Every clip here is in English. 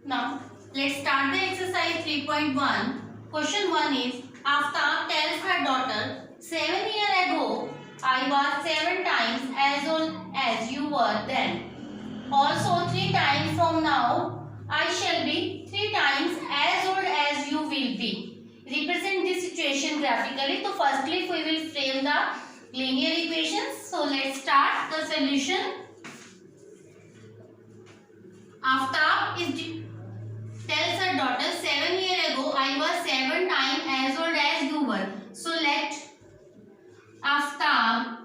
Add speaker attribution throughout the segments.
Speaker 1: Now, let's start the exercise 3.1. Question 1 is, Aftab tells her daughter, 7 years ago, I was 7 times as old as you were then. Also, 3 times from now, I shall be 3 times as old as you will be. Represent this situation graphically. So, firstly, we will frame the linear equations. So, let's start the solution. Aftab tells her daughter, 7 years ago, I was 7 times as old as you were. So, let Aftab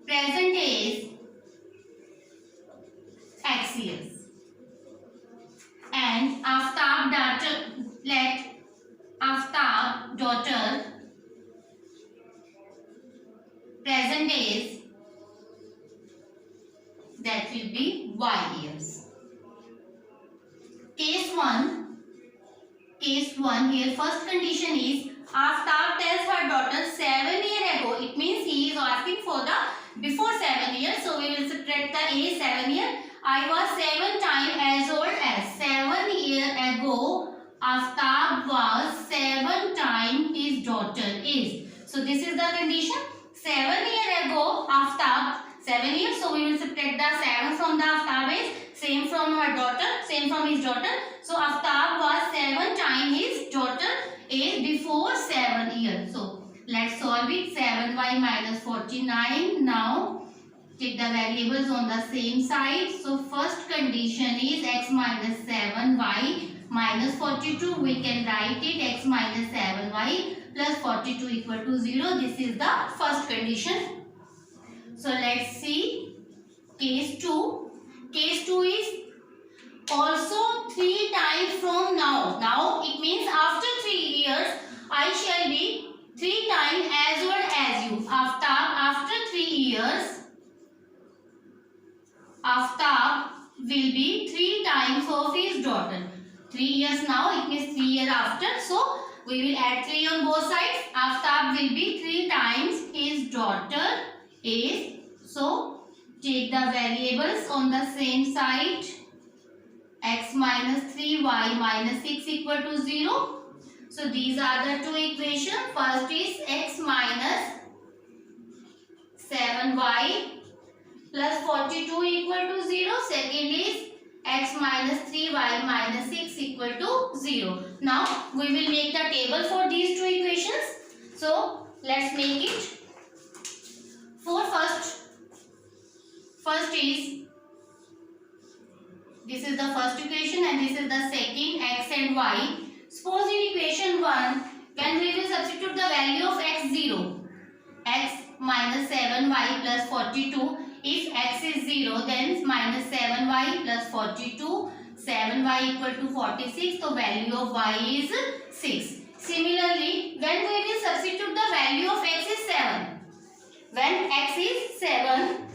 Speaker 1: present is X years. And Aftab daughter, let Aftab daughter present is, that will be Y years. Case 1 here, first condition is Aftab tells her daughter 7 years ago. It means he is asking for the before 7 years. So we will subtract the A 7 years. I was 7 times as old as 7 years ago. Aftab was 7 times his daughter is. So this is the condition. 7 years ago, Aftab 7 years. So we will subtract the 7 from the Aftab is. Same from her daughter, same from his daughter. So Aftab was 7 times his daughter age before 7 years. So let's solve it. 7y minus 49. Now take the variables on the same side. So first condition is x minus 7y minus 42. We can write it x minus 7y plus 42 equal to 0. This is the first condition. So let's see case 2. Case 2 is also 3 times from now. Now it means after 3 years I shall be 3 times as old as you. After 3 years, Aftab will be 3 times of his daughter. 3 years now, it means 3 years after. So we will add 3 on both sides. Aftab will be 3 times his daughter is. So take the variables on the same side. X minus 3y minus 6 equal to 0. So these are the two equations. First is x minus 7y plus 42 equal to 0. Second is x minus 3y minus 6 equal to 0. Now we will make the table for these two equations. So let's make it. For first is, this is the first equation and this is the second, x and y. Suppose in equation 1, when we will substitute the value of x0, x minus 7y plus 42. If x is 0, then minus 7y plus 42, 7y equal to 46. So value of y is 6. Similarly, when we will substitute the value of x is 7. When x is 7,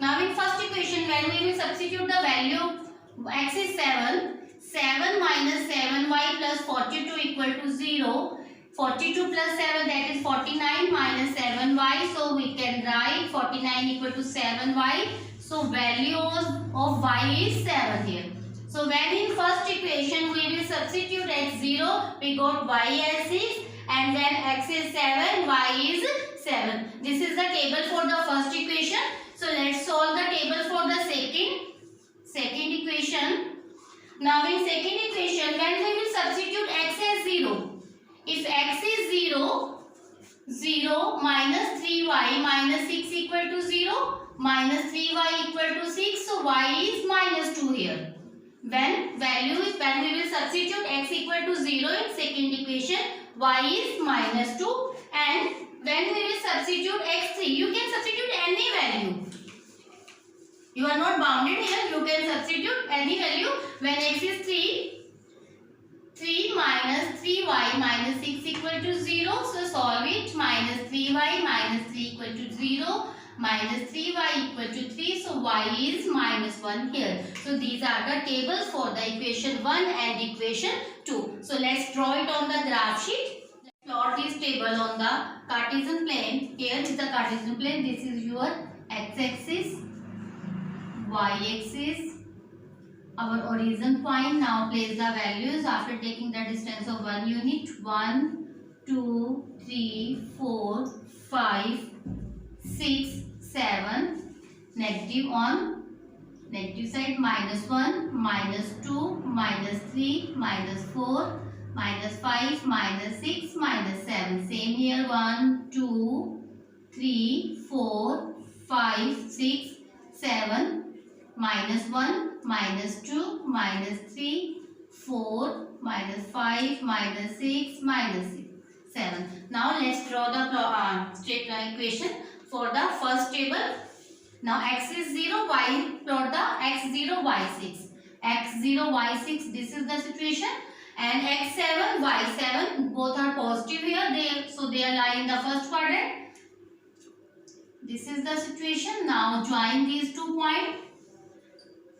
Speaker 1: now in first equation, when we will substitute the value x is 7, 7 minus 7y plus 42 equal to 0. 42 plus 7, that is 49 minus 7y. So we can write 49 equal to 7y. So value of y is 7 here. So when in first equation we will substitute x0, we got y as 6, and when x is 7, y is 7. This is the table for the first equation. So let's solve the table for the second equation. Now in second equation, when we will substitute x as 0, if x is 0, 0 minus 3y minus 6 equal to 0, minus 3y equal to 6, so y is minus 2 here. When we will substitute x equal to 0 in second equation, y is minus 2, and when we will substitute x3, you can substitute any value. You are not bounded here, you can substitute any value. When x is 3 minus 3y minus 6 equal to 0. So solve it. Minus 3y minus 3 equal to 0. Minus 3y equal to 3. So y is minus 1 here. So these are the tables for the equation 1 and equation 2. So let's draw it on the graph sheet. Plot this table on the Cartesian plane. Here is the Cartesian plane. This is your x axis, y axis, our origin point. Now place the values after taking the distance of 1 unit. 1, 2, 3, 4, 5, 6, 7. Negative on negative side, -1, -2, -3, -4, -5, -6, -7. Same here. 1, 2, 3, 4, 5, 6, 7. -1, -2, -3, 4, -5, -6, -7. Now let's draw the straight line equation for the first table. Now x is 0, y, plot the x0, y6. x0, y6, this is the situation. And x7, y7, both are positive here. So they are lying in the first quadrant. This is the situation. Now join these 2 points.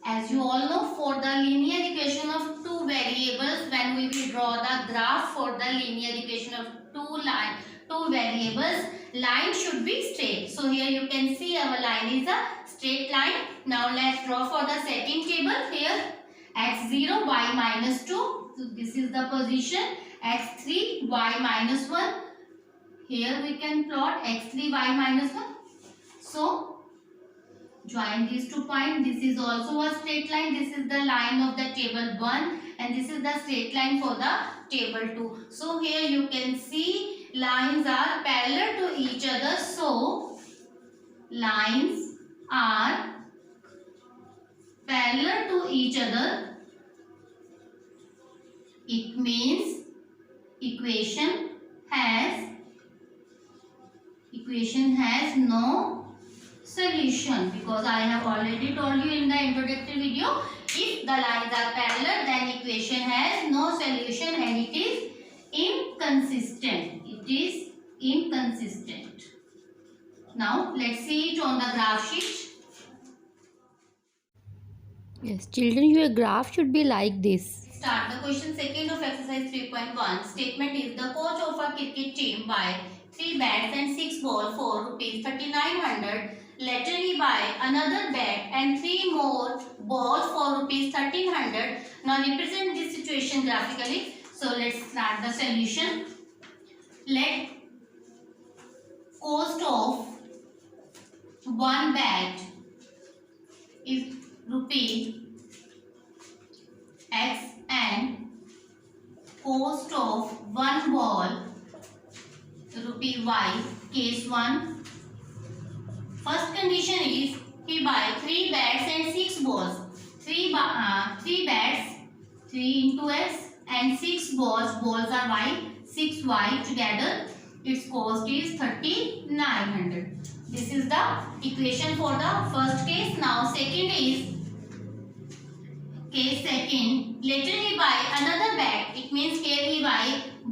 Speaker 1: As you all know, for the linear equation of 2 variables, when we will draw the graph for the linear equation of 2 variables, line should be straight. So here you can see our line is a straight line. Now let's draw for the second table. Here x0, y -2. So this is the position. x3, y -1. Here we can plot x3, y -1. So join these 2 points. This is also a straight line. This is the line of the table 1 and this is the straight line for the table 2. So here you can see lines are parallel to each other. So lines are parallel to each other. It means equation has no solution, because I have already told you in the introductory video, if the lines are parallel then equation has no solution and it is inconsistent. It is inconsistent. Now let's see it on the graph sheet.
Speaker 2: Yes, children, your graph should be like this.
Speaker 1: Start the question second of exercise 3.1. Statement is the coach of a cricket team buy 3 bats and 6 balls for rupees 3,900. Later he buy another bat and 3 more balls for rupees 1,300. Now represent this situation graphically. So let's start the solution. Let cost of one bat is rupee X and cost of one ball rupee Y. Case 1. First condition is he buy 3 bats and 6 balls. 3 bats, 3 into X and 6 balls. Balls are Y. 6Y together. Its cost is 3,900. This is the equation for the first case. Now second is case second. Later he buy another bat. It means here he buy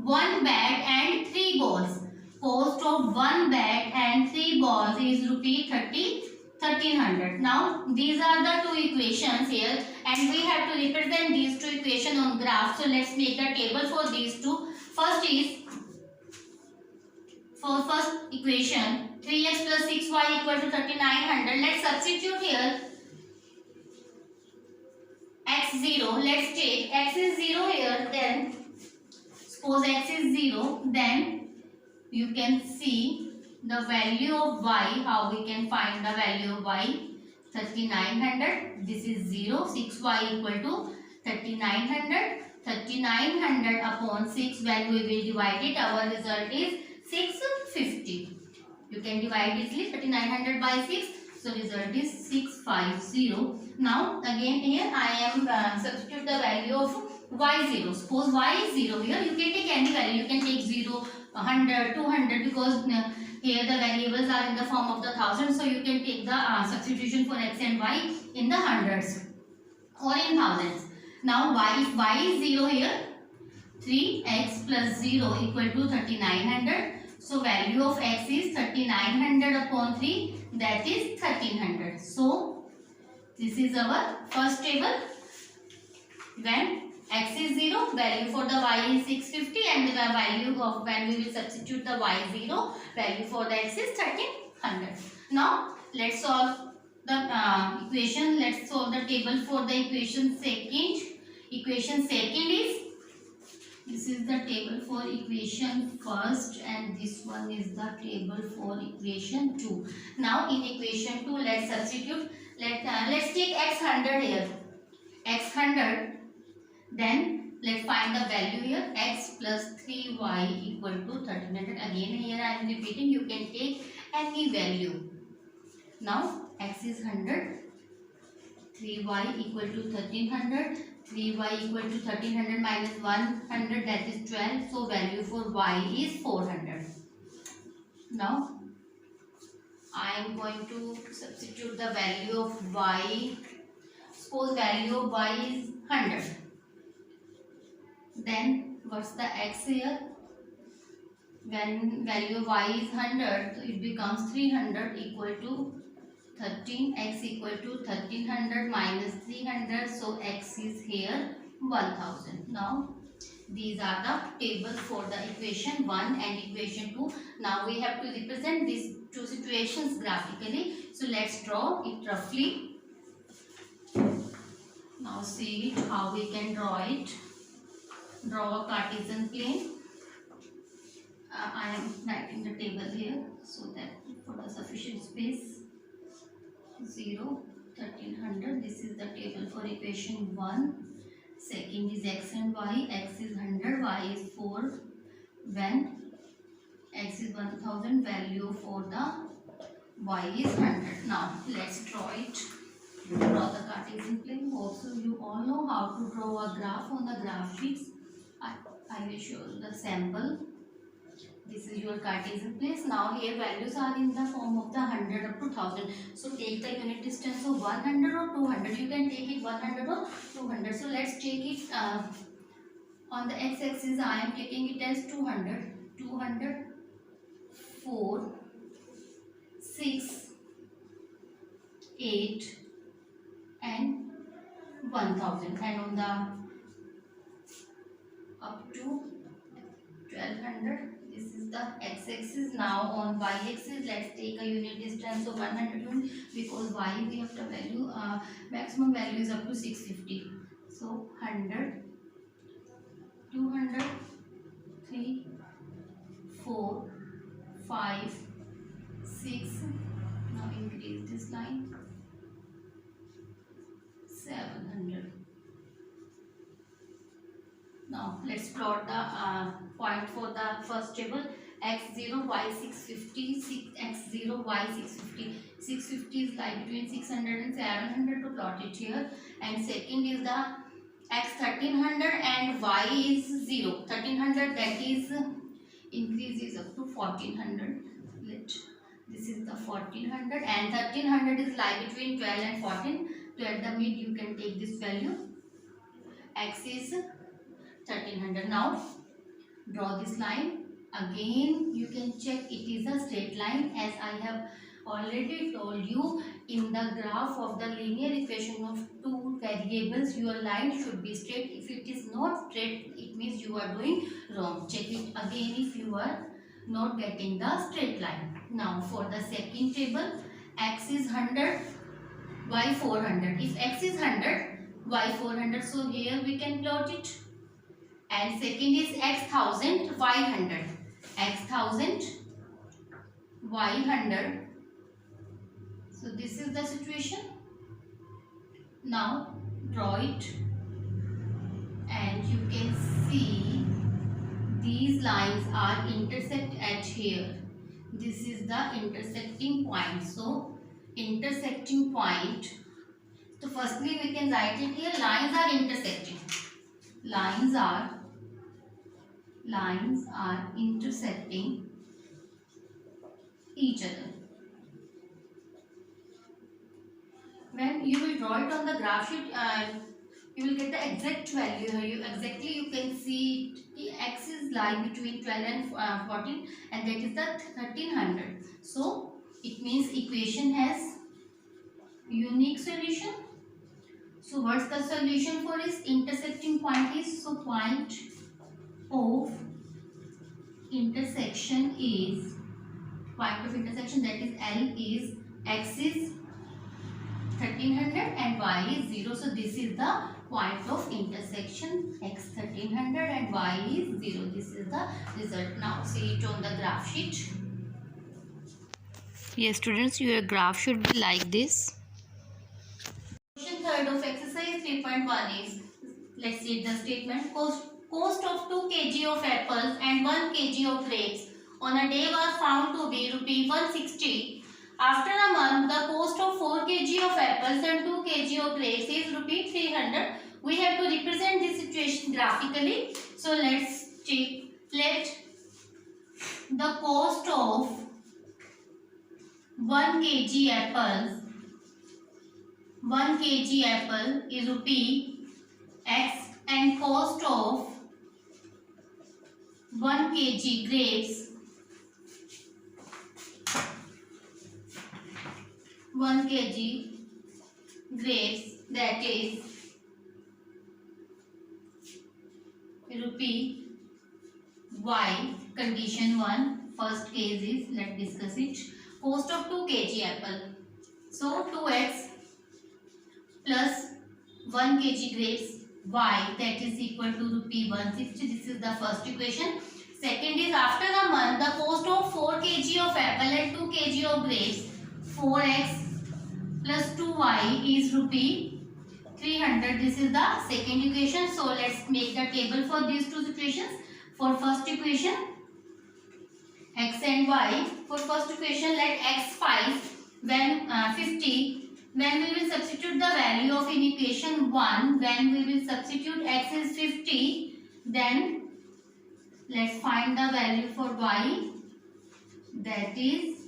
Speaker 1: 1 bat and 3 balls. Cost of 1 bat and 3 balls is rupee 1,300. Now these are the 2 equations here and we have to represent these 2 equations on graph. So let's make a table for these 2. First is, for first equation, 3x plus 6y equal to 3,900. Let's substitute here x0. Let's take x is 0 here. Then suppose x is 0. Then you can see the value of y. How we can find the value of y? 3,900. This is 0. 6y equal to 3,900. 3,900 upon 6. When we will divide it, our result is 650. You can divide easily 3,900 by 6. So result is 650. Now again here I am substitute the value of y0. Suppose y is 0 here. You can take any value. You can take 0, 100, 200 because here the variables are in the form of the thousands. So you can take the substitution for x and y in the hundreds or in thousands. Now if y is 0 here, 3x plus 0 equal to 3,900. So value of x is 3,900 upon 3, that is 1,300. So this is our first table. When x is 0, value for the y is 650 and the value of when we will substitute the y0, value for the x is 1,300. Now let's solve the equation. Let's solve the table for the equation second. Equation second is, this is the table for equation first, and this one is the table for equation 2. Now in equation 2, let's substitute. Let's take x 100 here. X 100. Then let's find the value here. X plus 3y equal to 1300. Again here I am repeating. You can take any value. Now x is 100. 3y equal to 1300. 3y equal to 1300 minus 100, that is 12. So value for y is 400. Now I am going to substitute the value of y. Suppose value of y is 100. Then what's the x here? When value of y is 100, so it becomes 300 equal to 13. X equal to 1300 minus 300. So x is here 1000. Now these are the tables for the equation 1 and equation 2. Now we have to represent these two situations graphically. So let's draw it roughly. Now see it, how we can draw it. Draw a Cartesian plane. I am writing the table here so that for the sufficient space. 0, 1300. This is the table for equation 1. Second is x and y. X is 100, y is 4. When x is 1000, value for the y is 100. Now let's draw it. Draw the Cartesian plane. Also you all know how to draw a graph on the graph sheets. I will show you the sample. This is your Cartesian plane. Now here values are in the form of the 100 up to 1000. So take the unit distance of 100 or 200. You can take it 100 or 200. So let's take it on the x-axis. I am taking it as 200. 200, 4, 6, 8 and 1000. And on the up to 1200. This is the x-axis. Now on y-axis, let's take a unit distance of 100 units, because y we have the value, maximum value is up to 650. So 100, 200, 3, 4, 5, 6. Now increase this line. 700. Now let's plot the point for the first table. X0, y650, x0, y650. 650 is like between 600 and 700 to plot it here. And second is the x1300 and y is 0. 1300, that is increase is up to 1400. This is the 1400 and 1300 is like between 12 and 14. To at the mid you can take this value. X is 1300. Now draw this line. Again you can check it is a straight line, as I have already told you. In the graph of the linear equation of two variables, your line should be straight. If it is not straight, it means you are doing wrong. Check it again if you are not getting the straight line. Now for the second table, x is 100, y 400. If x is 100, y 400, so here we can plot it. And second is x 1000, y 100. X 1000, y 100. So this is the situation. Now draw it, and you can see these lines are intersect at here. This is the intersecting point. So intersecting point. So firstly we can write it here. Lines are intersecting. Lines are intersecting each other. When you will draw it on the graph sheet, you will get the exact value here. You can see it, x is lying between 12 and 14, and that is the 1300. So it means equation has unique solution. So what's the solution for its intersecting point is? So point of intersection, that is L, is x is 1300 and y is 0. So this is the point of intersection, x 1300 and y is 0. This is the result. Now see it on the graph sheet.
Speaker 2: Yes, students, your graph should be like this.
Speaker 1: Question third of exercise 3.1 is, let's read the statement. Cost of 2 kg of apples and 1 kg of grapes on a day was found to be rupee 160. After a month, the cost of 4 kg of apples and 2 kg of grapes is rupee 300. We have to represent this situation graphically. So let's check. Let the cost of 1 kg apples, 1 kg apple is rupee x, and cost of 1 kg grapes, 1 kg grapes, that is rupee y. Condition 1, first case is, let's discuss it. Cost of 2 kg apple, so 2x plus 1 kg grapes y, that is equal to rupee 160. This is the first equation. Second is, after a month, the cost of 4 kg of apple and 2 kg of grapes, 4x plus 2y is rupee 300. This is the second equation. So let's make the table for these two situations. For first equation, x and y. For first equation, let x 5 when 50. When we will substitute the value of in equation 1, when we will substitute x is 50, then let's find the value for y, that is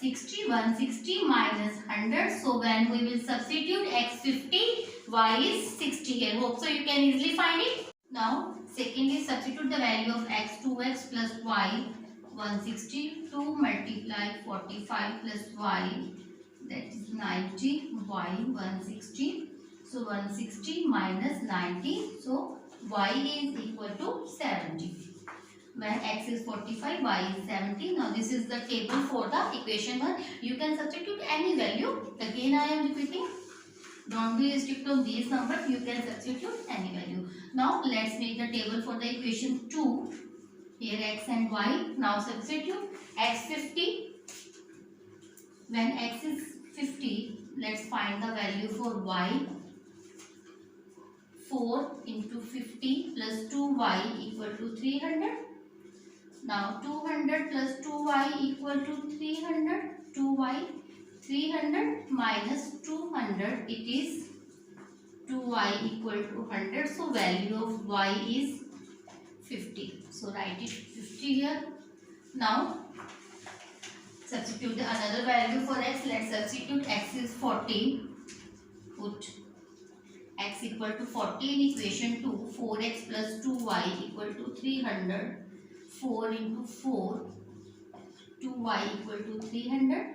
Speaker 1: 60. 160 minus 100. So when we will substitute x 50, y is 60 here. Hope so you can easily find it. Now secondly, substitute the value of x, 2x plus y 160, 2 multiply 45 plus y, that is 90, y 160. So 160 minus 90, so y is equal to 70. When x is 45, y is 70. Now this is the table for the equation 1. You can substitute any value. Again I am repeating. Don't be strict on these numbers. You can substitute any value. Now let's make the table for the equation 2. Here x and y. Now substitute x 50. When x is 50, let's find the value for y. 4 into 50 plus 2y equal to 300. Now 200 plus 2y equal to 300. 2y, 300 minus 200, it is 2y equal to 100. So value of y is 50. So write it 50 here. Now substitute the another value for x. Let's substitute x is 40. Put x equal to 40 in equation 2. 4x plus 2y equal to 300. 4 into 4, 2y equal to 300.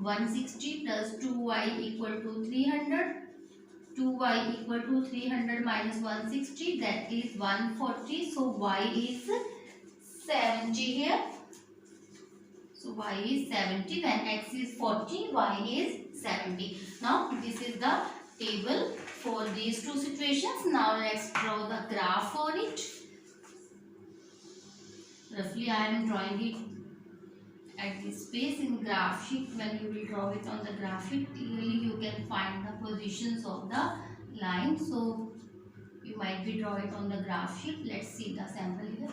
Speaker 1: 160 plus 2y equal to 300. 2y equal to 300 minus 160, that is 140. So y is 70 here. So y is 70. When x is 40, y is 70. Now this is the table for these two situations. Now let's draw the graph for it. Roughly I am drawing it at this space in graph sheet. When you will draw it on the graph sheet, clearly you can find the positions of the line. So you might be draw it on the graph sheet. Let's see the sample here.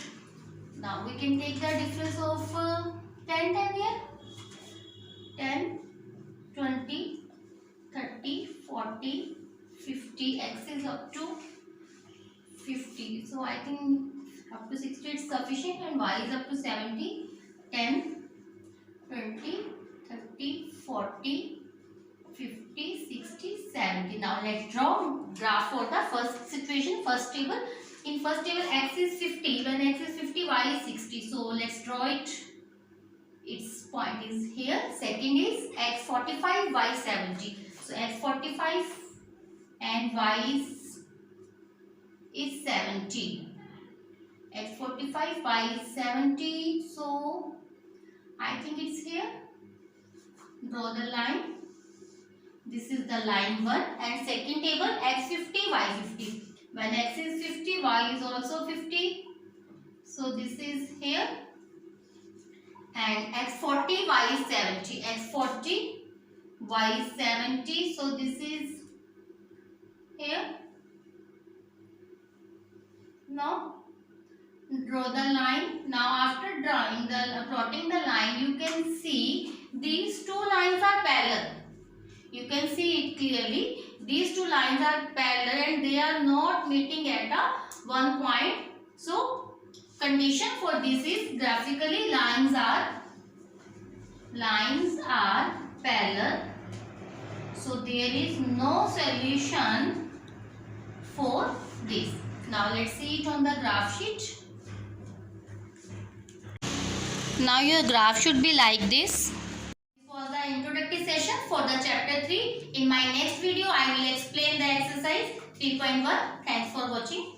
Speaker 1: Now we can take the difference of 10 here. 10, 20, 30, 40, 50. X is up to 50. So I think up to 60 is sufficient, and y is up to 70. 10, 20, 30, 40, 50, 60, 70. Now let's draw graph for the first situation, first table. In first table, x is 50. When x is 50, y is 60. So let's draw it. Its point is here. Second is x 45, y 70. So x 45 and y is 70. X 45, y is 70. So I think it's here. Draw the line. This is the line 1 and second table x50 y50. When x is 50, y is also 50. So this is here. And x40, y is 70. x40, y is 70. So this is here. Now draw the line. Now after plotting the line, you can see these two lines are parallel. You can see it clearly. These two lines are parallel and they are not meeting at one point. So condition for this is graphically lines are parallel. So there is no solution for this. Now let's see it on the graph sheet.
Speaker 2: Now your graph should be like this.
Speaker 1: This was the introductory session for the chapter 3. In my next video, I will explain the exercise 3.1. Thanks for watching.